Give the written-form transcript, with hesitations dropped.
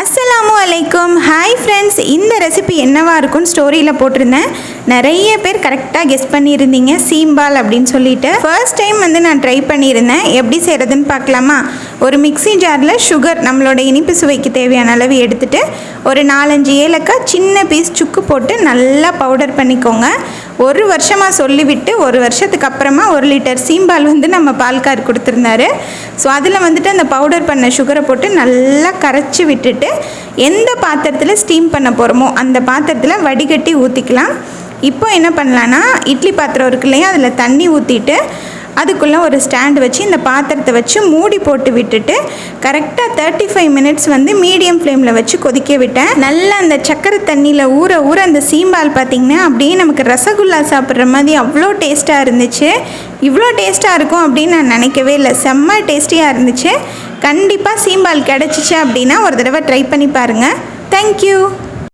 அஸ்ஸலாமு அலைக்கும். Hi friends, இந்த ரெசிபி என்னவா இருக்கும்னு ஸ்டோரியில் போட்டிருந்தேன். நிறைய பேர் கரெக்டாக கெஸ் பண்ணியிருந்தீங்க சீம்பால் அப்படின்னு சொல்லிட்டு. ஃபர்ஸ்ட் டைம் நான் ட்ரை பண்ணியிருந்தேன். எப்படி செய்கிறதுன்னு பார்க்கலாமா? ஒரு மிக்ஸி ஜாரில் சுகர், நம்மளோட இனிப்பு சுவைக்கு தேவையான அளவு எடுத்துகிட்டு ஒரு 4-5 ஏலக்காய், சின்ன பீஸ் சுக்கு போட்டு நல்லா பவுடர் பண்ணிக்கோங்க. 1 வருஷமாக சொல்லிவிட்டு 1 வருஷத்துக்கு அப்புறமா 1 லிட்டர் சீம்பால் நம்ம பால்கார் கொடுத்துருந்தாரு. ஸோ அதில் அந்த பவுடர் பண்ண சுகரை போட்டு நல்லா கரைச்சி விட்டுட்டு எந்த பாத்திரத்தில் ஸ்டீம் பண்ண போகிறோமோ அந்த பாத்திரத்தில் வடிகட்டி ஊற்றிக்கலாம். இப்போ என்ன பண்ணலான்னா, இட்லி பாத்திரம் இருக்கு இல்லையா, அதில் தண்ணி ஊற்றிட்டு அதுக்குள்ளே ஒரு ஸ்டாண்டு வச்சு இந்த பாத்திரத்தை வச்சு மூடி போட்டு விட்டுட்டு கரெக்டாக 35 மினிட்ஸ் மீடியம் ஃப்ளேமில் வச்சு கொதிக்க விட்டேன். நல்லா அந்த சக்கரை தண்ணியில் ஊற ஊற அந்த சீம்பால் பார்த்திங்கன்னா அப்படியே நமக்கு ரசகுல்லா சாப்பிட்ற மாதிரி அவ்வளோ டேஸ்ட்டாக இருந்துச்சு. இவ்வளோ டேஸ்ட்டாக இருக்கும் அப்படின்னு நான் நினைக்கவே இல்லை. செம்ம டேஸ்டியாக இருந்துச்சு. கண்டிப்பாக சீம்பால் கிடச்சிச்சு அப்படின்னா ஒரு தடவை ட்ரை பண்ணி பாருங்கள். தேங்க்யூ.